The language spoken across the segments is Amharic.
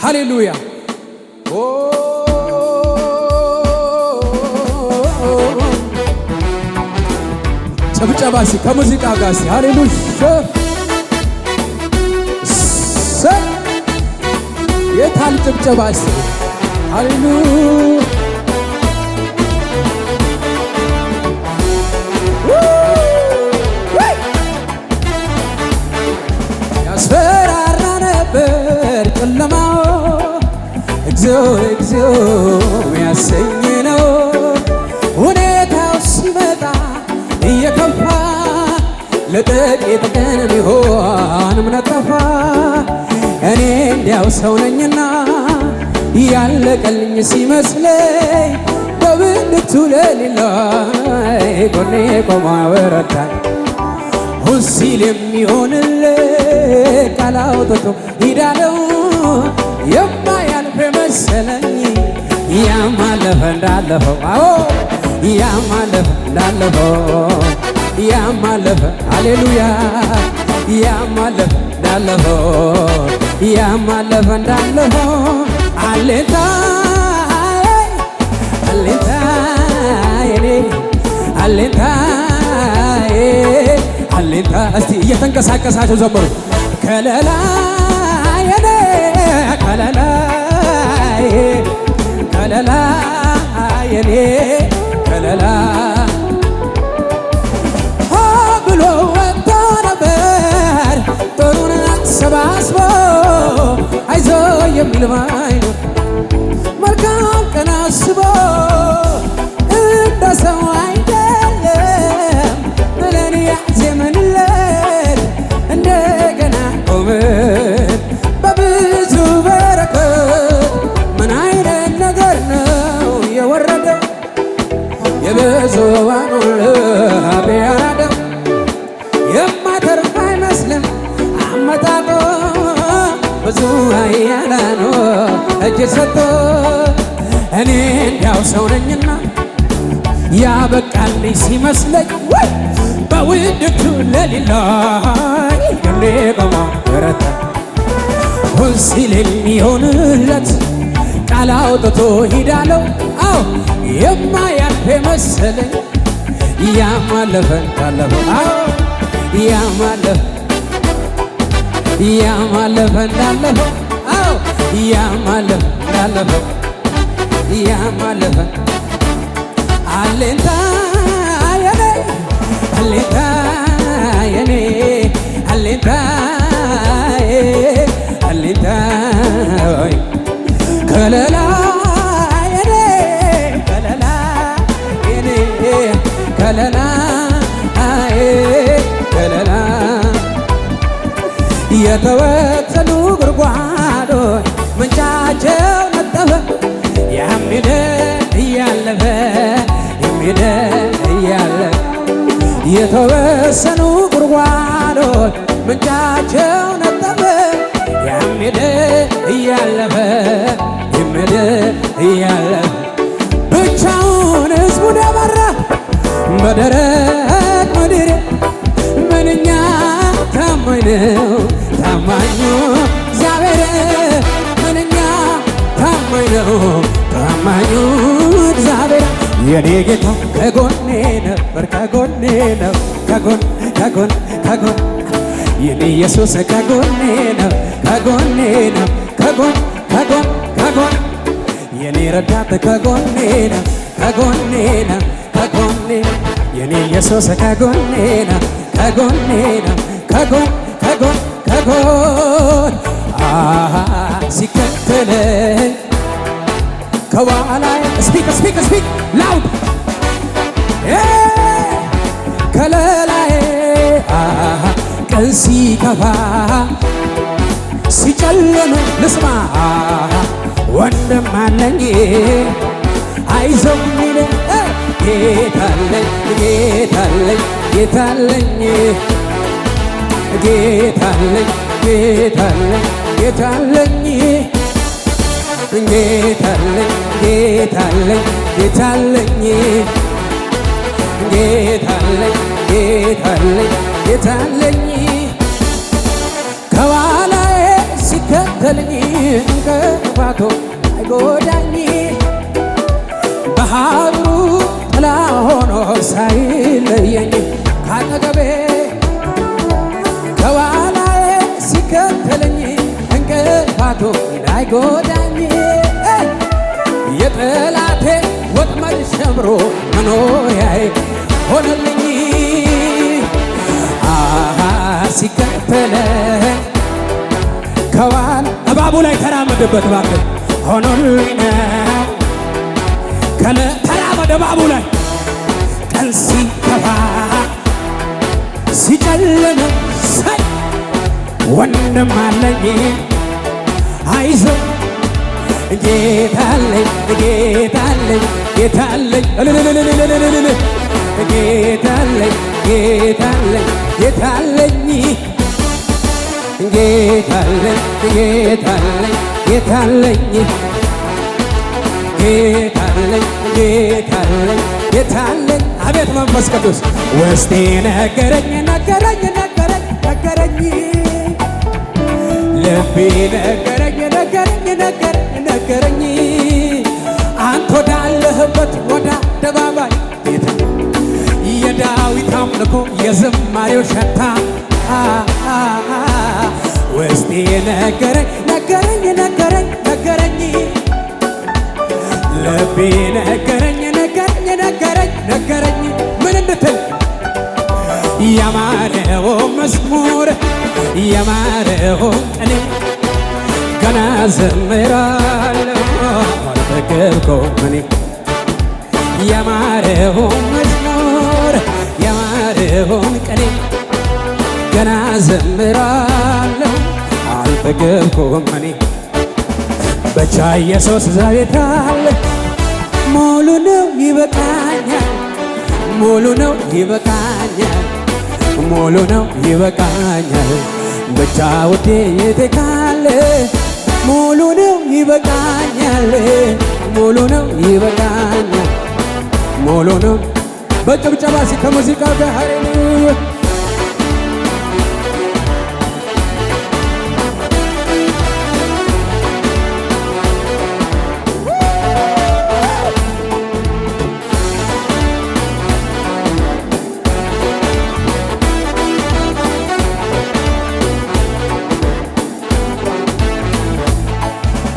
ሃሌሉያ ጨብጨባሲ ከሙዚቃ ጋር ሲ ሃሌሉያ የታል ጨብጨባሲ ሃሌሉያ ያስፈራራ ነበር ጨለማው እግዚኦ እግዚኦ ያሰኝ ነው ሁኔታው ሲመጣ እየከፋ ለጥቂት ቀን ቢሆን እምነት ጠፋ እኔ እንዲያው ሰው ነኝና ያለቀልኝ ሲመስለኝ በብልቱ ለሌላ ጎኔ ቆሞ አበረታኝ ሁን ሲል የሚሆንልህ ቃል አውጥቶ ሂዳለው የማያልፍ መሰለኝ ያማለፈ እንዳለፈው አዎ ያማለፈ እንዳለፈው ያማለፈ ሃሌሉያ ያማለፈ እንዳለፈው ያማለፈ እንዳለፈው አሌታ አሌታ የኔ አሌታ አሌታ እስቲ እየተንቀሳቀሳችሁ ዘምሩ ከለላ የኔ ከለላ ከለላ የኔ ከለላ ብሎ ወጥቶ ነበር ጦሩን አሰባስቦ አይዞ የሚል ባይኖር መልካም ቀን አስቦ እንደ ሰው አይደለም ብለን ያዜምንለት እንደገና ቆመን በብዙ በረከት ምን አይነት ነገር ነው የወረደው የብዙዋኑን ልብ ያራደው የማተርፍ አይመስልም አመጣጦ ብዙ ኃያላኑ እጅ ሰጥቶ እኔ እንዲያው ሰው ነኝና ያበቃልኝ ሲመስለኝ ወይ በውድቅቱ ለሌላ ገሌ ቆሞ በረታ ሁን ሲል የሚሆንለት ቃል አውጥቶ ሂዳለው አዎ የማያልፍ መሰለኝ ያማለፈ እንዳለፈው አዎ ያማለፈ እንዳለፈው አዎ ያማለፈ እንዳለፈው ያማለፈ አሌንታ የኔ አሌንታ የኔ አሌንታ አሌንታ ከለላ የኔ ከለላ የኔ ከለላ ከለላ የተወሰኑ ጉድጓዶች ምንጫቸው ነጠፈ ያሚደ እያለፈ የሚደ እያለፈ የተወሰኑ ጉድጓዶች ምንጫቸው ነጠፈ ያሚደ እያለፈ የሚደ እያለፈ ብቻውን ሕዝቡን የመራ በደረቅ ምድር ምንኛ ታማኝ ነው ታማኙ እግዚአብሔር ምንኛ ታማኝ ነው ታማኙ እግዚአብሔር የኔ ጌታ ከጎኔ ነበር ከጎኔ ነው ከጎን የኔ ኢየሱስ ከጎኔ ነው ከጎኔ ነው ከጎን የኔ ረዳት ከጎኔ ነው ከጎኔ ነው የኔ ኢየሱስ ከጎኔ ነው ከጎኔ ነው ከጎን ሲከተለኝ ከኋላዬ ስፒክ ላውድ ከለላዬ ቀን ሲከፋ ሲጨልም ልስማ ወንድም አለኝ አይዞህ የሚለኝ ጌታለኝ ጌታለኝ ጌታለኝ ጌታለኝ ጌታለኝ ጌታለኝ ጌታለኝ ጌታለኝ ጌታለኝ ጌታለኝ ጌታለኝ ጌታለኝ ከኋላዬ ሲከተለኝ እንቅፋቱ አይጎዳኝ ባህሩ ጥላ ሆኖ ሳይለየኝ ካጠገቤ ከኋላዬ ሲከተለኝ እንቅፋቱ እንዳይጎዳኝ የጠላቴ ወጥመድ ሰብሮ መኖሪያዬ ሆነልኝ ሲከተለኝ ከኋላ እባቡ ላይ ተራመደበት እባክህ ሆኖልኝ ነው ተራመደ እባቡ ላይ ቀን ሲከፋ ሲጨልም ሳይ ወንድም አለኝ አይዞህ ጌታለኝ ጌታለኝ ጌታለኝ ጌታለኝ ጌታለኝ ጌታለኝ ጌታለኝ ጌታለኝ ጌታለኝ ጌታለኝ ጌታለኝ ጌታለኝ አቤት መንፈስ ቅዱስ ውስጤ ነገረኝ ነገረኝ ነገረኝ ነገረኝ ልቤ ነገረኝ ነገረኝ ነገረኝ ነገረኝ አንተ ወዳለህበት ወደ አደባባይ ቤት የዳዊት አምልኮ የዝማሬው ሸታ ውስጤ ነገረኝ ነገረኝ ነገረኝ ነገረኝ ልቤ ነገረኝ ነገረኝ ነገረኝ ነገረኝ ምን እንድትል ያማረው መዝሙር ያማረው ቅኔ ገና ዘምራለሁ አልጠገብኩም እኔ ያማረው መዝሙር ያማረው ቅኔ ገና ዘምራለሁ አልጠገብኩም እኔ ብቻ ኢየሱስ ዛሬት አለ ሙሉ ነው ይበቃኛል ሙሉ ነው ይበቃኛል ሙሉ ነው ይበቃኛል ብቻ ውዴ የት ካለ ሙሉ ነው ይበቃኛል ሙሉ ነው ይበቃኛል ሙሉ ነው በጭብጨባ ከሙዚቃው ጋር ሃሌሉያ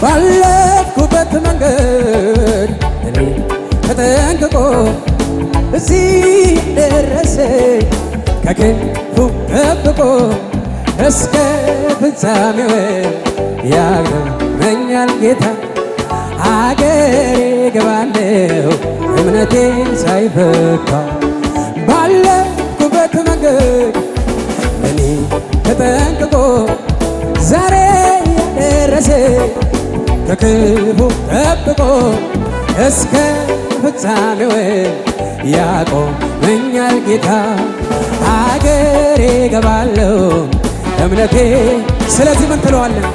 ባለፍኩበት መንገድ እኔ ተጠንቅቆ እዚህ ደረሰ ከክፉ ጠብቆ እስከ ፍጻሜው ያግረመኛል ጌታ አገሬ ገባለሁ እምነቴ ሳይፈካ ባለፍኩበት መንገድ እኔ ተጠንቅቆ ዛሬ ያደረሰ ከክፉ ጠብቆ እስከ ፍጻሜው ያቆመኛል ጌታ አገሬ ገባለሁ እምነቴ ስለዚህ ምን ትለዋለን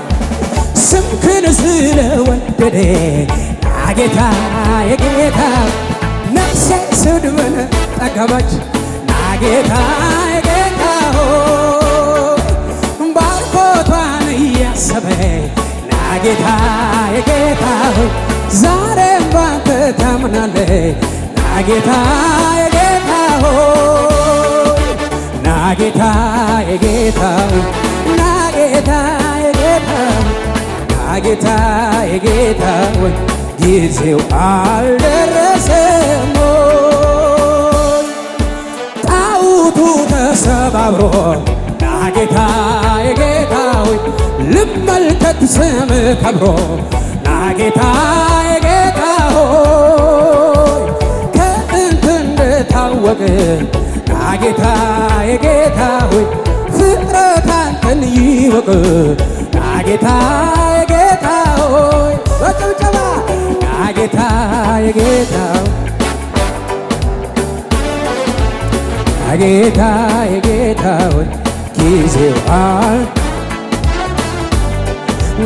ስምክን ስለወደደ ናጌታ የጌታ ነፍሴ ስድብን ጠገበች ናጌታ የጌታ ባርኮቷን እያሰበ ናጌታ የጌታ ዛሬም ባንተ ታምናለች ናጌታ የጌታ ናጌታ የጌታ ናጌታ የጌታ ናጌታ የጌታ ጊዜው አልደረሰም ጣዖቱ ተሰባብሮ ናጌታ የጌታ ልመልከት ስም ከብሮ ናጌታ የጌታ ከጥንት እንደታወቀ ናጌታ የጌታ ፍጥረት አንተን ይወቅ ናጌታ የጌታ በጭብጨባ ናጌታ የጌታ ናጌታ የጌታ ጊዜው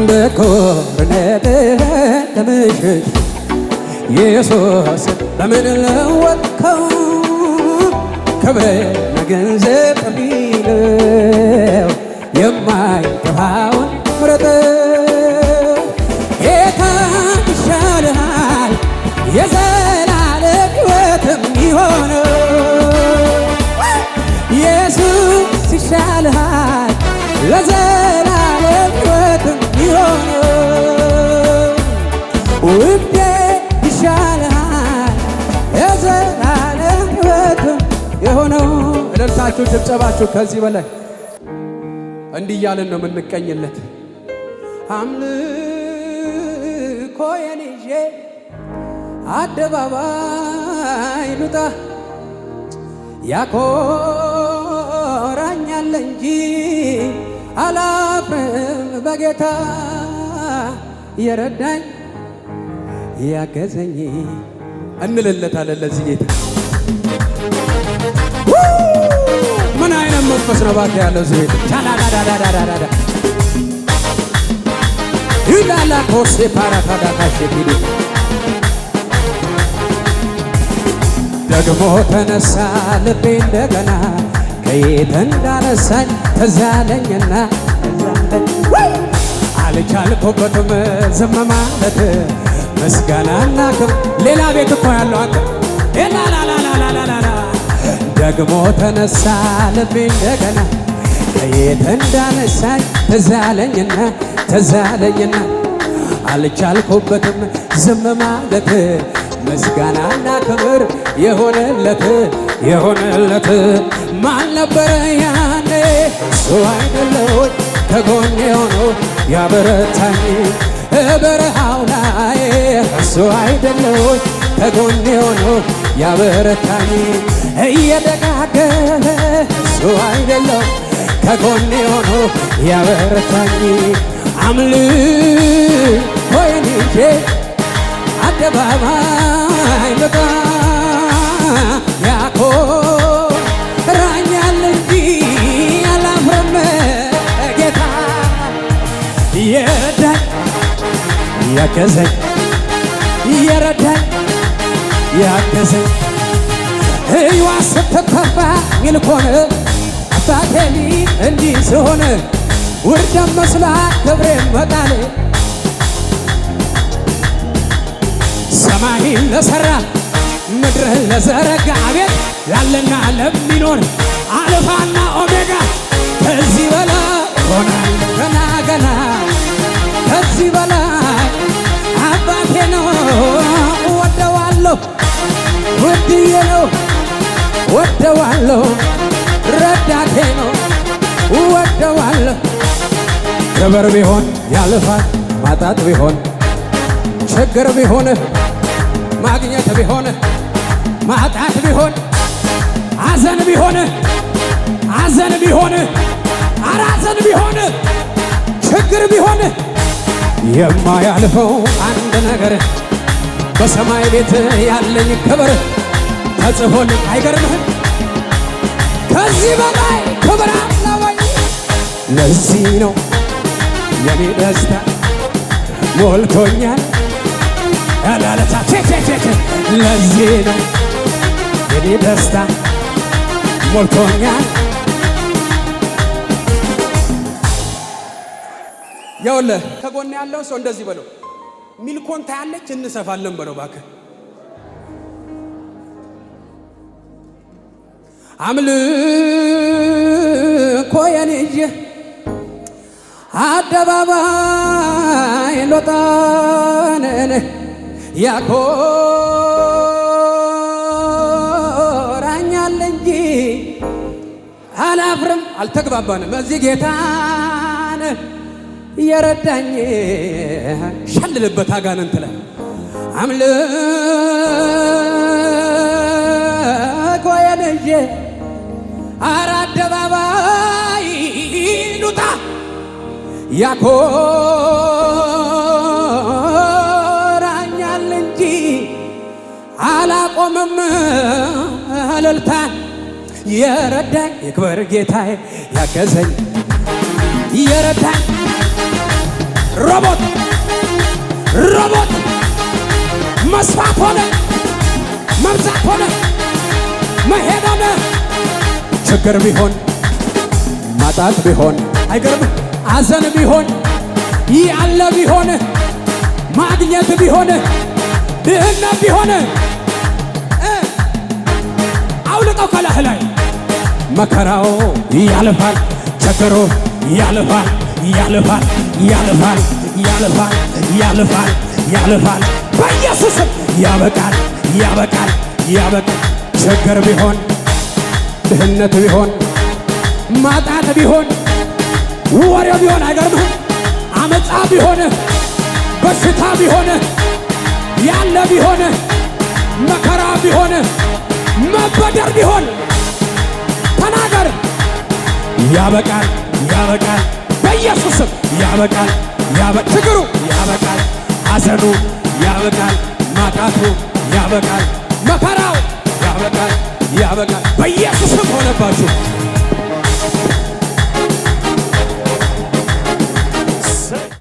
በኮርነት ተምሽት ኢየሱስ በምን ለወጥከው ክብርና ገንዘብ የሚለው የማይጠፋውን ምረጠው ጌታ ውዴ ይሻልሃል የዘላለም ሕይወት የሆነው። እልልታችሁ ጭብጨባችሁ ከዚህ በላይ እንዲህ እያልን ነው የምንቀኝለት። አምልኮዬን ይዤ አደባባይ ልውጣ ያኮራኛል እንጂ አላፍርም በጌታ የረዳኝ ያገዘኝ እንልለታለን ለዚህ ጌታ። ምን አይነት መንፈስ ነው ባክ ያለው እዚህ ቤት? ቻላዳዳዳዳዳ ይላላ ኮሴ ፓራታዳካሽ ቢዲ ደግሞ ተነሳ ልቤ እንደገና ከየት እንዳነሳኝ ትዝ አለኝና አልቻልኩበትም ዝም ማለት ምስጋናና ክብር። ሌላ ቤት እኮ ያለው አንተ ላላላላላላ ደግሞ ተነሳ ልቤ እንደገና ከየት እንዳነሳኝ ትዝ አለኝና አልቻልኩበትም ዝም ማለት ምስጋናና ክብር የሆነለት ማን ነበረ ያኔ? እሱ አይደለ ወይ ከጎኔ ሆኖ ያበረታኝ በረሃው ላይ? እሱ አይደለ ወይ ከጎኔ ሆኖ ያበረታኝ እየደጋገለ? እሱ አይደለ ከጎኔ ሆኖ ያበረታኝ አምልኮዬን ይዤ አደባባይ ልውጣ ያኮራኛል እንጂ አላፍርም ጌታ የረዳኝ ያገዘኝ ሕይዋ ስትከፋ ሚልኮን አባቴኒ እንዲህ ስሆን ውርደት መስሏት ክብሬን መጣሌ ሰማይን ለሠራ ምድርህን ለዘረጋ አቤት ላለና ለሚኖር አልፋና ኦሜጋ ከዚህ በላይ ሆናል ገና ከዚህ በላይ አባቴ ነው ወደዋለሁ ውድዬ ነው ወደዋለሁ ረዳቴ ነው ወደዋለሁ። ክብር ቢሆን ያልፋል ማጣት ቢሆን ችግር ቢሆን ማግኘት ቢሆን ማጣት ቢሆን ሐዘን ቢሆን ሐዘን ቢሆን ችግር ቢሆን የማያልፈው አንድ ነገር በሰማይ ቤት ያለኝ ክብር ተጽፎልኝ አይገርምህም? ከዚህ በላይ ክብር አለ ወይ? ለዚህ ነው የኔ ደስታ ሞልቶኛል ያላለታ ለዚህ ነው የኔ ደስታ ሞልቶኛል። ይኸውልህ ከጎን ያለው ሰው እንደዚህ በለው፣ ሚልኮን ታያለች እንሰፋለን በለው እባክህ። አምልኮዬን ይዤ አደባባይ ልውጣ ያኮራኛል እንጂ አላፍርም። አልተግባባንም። እዚህ ጌታን የረዳኝ ሸልልበት አጋንንት ላይ አምልኮዬን ይዤ ኧረ አደባባይ ልውጣ ያኮራኛል እንጂ አላቆምም እልልታን። የረዳኝ ይክበር ጌታዬ ያገዘኝ የረዳኝ ሮቦት መስፋት ሆነ መብዛት ሆነ መሄድ ሆነ ችግር ቢሆን ማጣት ቢሆን አይገርምም? ሐዘን ቢሆን ያለ ቢሆን ማግኘት ቢሆን ድህነት ቢሆን አውልቀው ከላህ ላይ መከራው ያልፋል፣ ችግሩ ያልፋል፣ ያልፋል፣ ያልፋል፣ ያልፋል፣ ያልፋል፣ ያልፋል በኢየሱስም ያበቃል ያበቃል ያበቃል። ችግር ቢሆን ድህነት ቢሆን ማጣት ቢሆን ወሬ ቢሆን አይገርምህም? አመፃ ቢሆን በሽታ ቢሆን ያለ ቢሆን መከራ ቢሆን መበደር ቢሆን ተናገር ያበቃል ያበቃል በኢየሱስም ያበቃል ችግሩ ያበቃል ሐዘኑ ያበቃል ማጣቱ ያበቃል መከራው ያበቃል በኢየሱስም ሆነባችሁ።